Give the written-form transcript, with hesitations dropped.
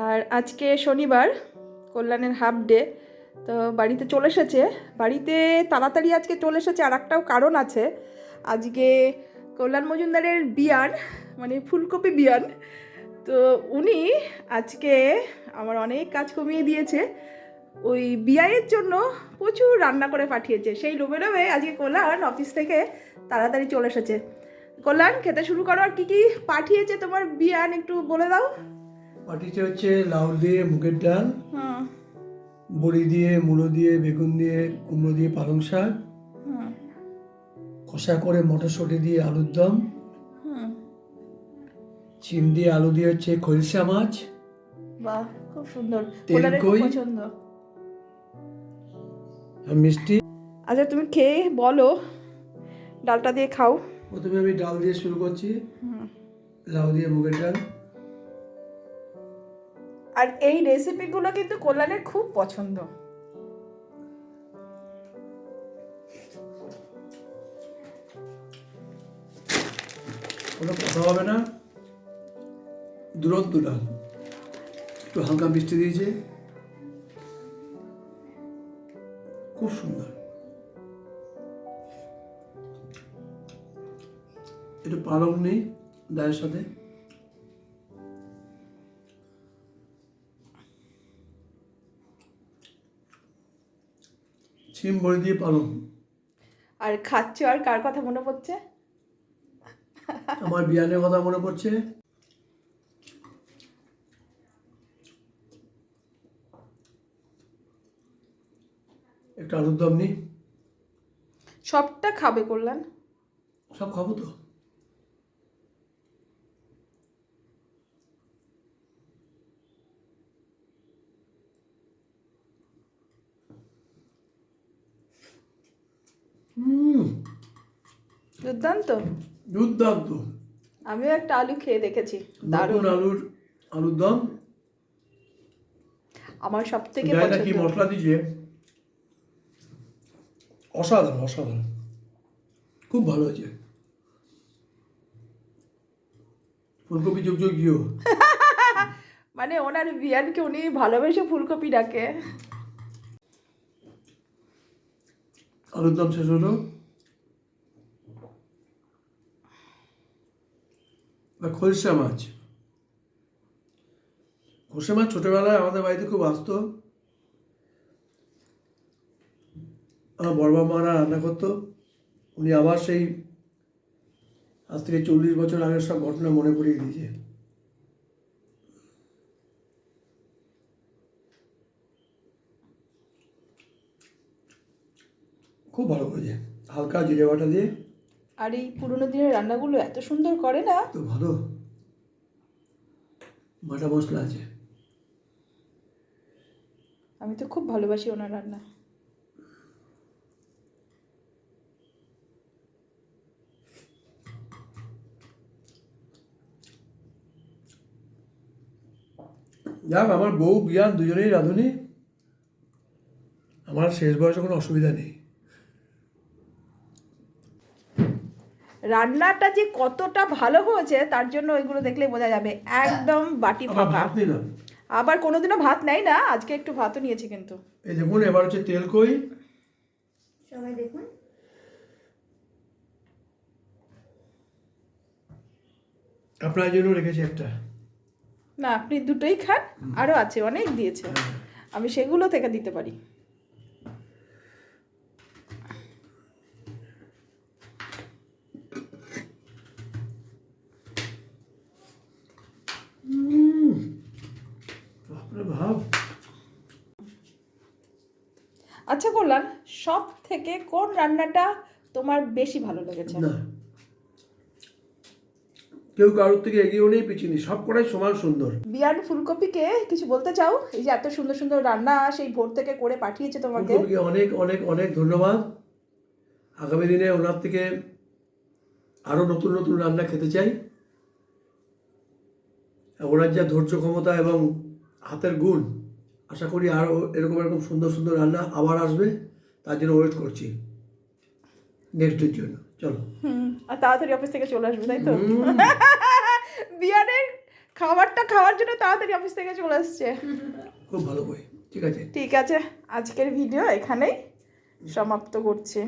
আর আজকে শনিবার, কল্যাণের হাফ ডে, তো বাড়িতে চলে এসেছে। বাড়িতে তাড়াতাড়ি আজকে চলে এসেছে, আর একটাও কারণ আছে। আজকে কল্যাণ মজুমদারের বিয়ান, মানে ফুলকপি বিয়ান। তো উনি আজকে আমার অনেক কাজ কমিয়ে দিয়েছে, ওই বিয়ায়ের জন্য প্রচুর রান্না করে পাঠিয়েছে। সেই লোভে লোভে আজকে কল্যাণ অফিস থেকে তাড়াতাড়ি চলে এসেছে। কল্যাণ, খেতে শুরু করো। আর কী কী পাঠিয়েছে তোমার বিয়ান একটু বলে দাও। পাঠিয়েছে হচ্ছে লাউ দিয়ে মুগের ডাল, হুম বড়ি দিয়ে, মূলো দিয়ে, বেগুন দিয়ে, কুমড়ো দিয়ে পালং শাক, হুম কষা করে মটরশুঁটি দিয়ে আলুর দম, হুম চিম দিয়ে আলু দিয়ে হচ্ছে খলসা মাছ, বাহ, খুব সুন্দর। তেল কল্যাণের খুব কই। পছন্দ। আর মিষ্টি। আচ্ছা, তুমি খেয়ে বলো, ডালটা দিয়ে খাও। প্রথমে আমি ডাল দিয়ে শুরু করছি, হুম। লাউ দিয়ে মুগের ডাল। আর এই রেসিপিগুলো কিন্তু কল্যাণের খুব পছন্দ। কোনো কথা হবে না, দুরন্ত ডাল, একটু হালকা মিষ্টি দিয়েছে, খুব সুন্দর। একটু পালং নেই ডালের সাথে, ছিম বড়ি দিয়ে পালং। আর খাচ্ছ, আর কার কথা মনে পড়ছে? আমার বিয়ানের কথা মনে পড়ছে। একটা আলুর দম নি, সবটা খাবে কল্যাণ? সব খাবো তো। দুর্দান্ত। দুর্দান্ত। আমিও একটা আলু খেয়ে দেখেছি, নতুন দারুণ। আলুর দম। আমার সব থেকে জানি না কি পছন্দ। মশলা দিয়েছে, অসাধারণ অসাধারণ, খুব ভালো হয়েছে। ফুলকপি যোগ যোগ জিও। মানে ওনার বিয়ানকে উনি ভালোবেসে ফুলকপি ডাকে। আলুর দম শেষ হলো, খলসা মাছ। খলসা মাছ ছোটবেলায় আমাদের বাড়িতে খুব আসতো, আমার বড় মারা রান্না করতো। উনি আবার সেই আজ থেকে 40 বছর আগের সব ঘটনা মনে পড়িয়ে দিয়েছে। খুব ভালো করেছে, হালকা জিরে বাটা দিয়ে। আর এই পুরোনো দিনের রান্নাগুলো এত সুন্দর করে না। তো ভালো বাটা মশলা আছে। আমি তো খুব ভালোবাসি ওনার রান্না। যাক, আমার বউ বিয়ান দুজনেই রাঁধুনি, আমার শেষ বয়সে কোনো অসুবিধা নেই। রান্নাটা যে কতটা ভালো হয়েছে তার জন্য ওইগুলো দেখলেই বোঝা যাবে, একদম বাটি আবার ফাঁকা। ভাত নিলাম, আবার কোনোদিনও ভাত নেই না, আজকে একটু ভাতও নিয়েছি কিন্তু। এই দেখুন। এবার হচ্ছে তেল কই, সবাই দেখুন। আপনার জন্য রেখেছি একটা। না, আপনি দুটোই খান, আরও আছে, অনেক দিয়েছে, আমি সেগুলো থেকে দিতে পারি। বাপরে ভাব। আচ্ছা কল্যাণ, সব থেকে কোন রান্নাটা তোমার বেশি ভালো লেগেছে? না, কেউ কারোর থেকে এগিয়েও নেই পিছিয়ে নেই, সব কটাই সমান সুন্দর। বিয়ান ফুলকপিকে কিছু বলতে চাও? এই যে এত সুন্দর সুন্দর রান্না সেই ভোর থেকে করে পাঠিয়েছে তোমাকে। ফুলকপিকে অনেক অনেক অনেক ধন্যবাদ। আগামী দিনে ওনার থেকে আরও নতুন নতুন রান্না খেতে চাই। ওনার যা ধৈর্য ক্ষমতা এবং হাতের গুণ, আশা করি আরও এরকম এরকম সুন্দর সুন্দর রান্না আবার আসবে। তার জন্য ওয়েট করছি নেক্সট ডের জন্য। চলো। আর তাড়াতাড়ি অফিস থেকে চলে আসবে, তাই তো? বিয়ানের খাবারটা খাওয়ার জন্য তাড়াতাড়ি অফিস থেকে চলে এসছে। খুব ভালো বই। ঠিক আছে। ঠিক আছে, আজকের ভিডিও এখানেই সমাপ্ত করছি।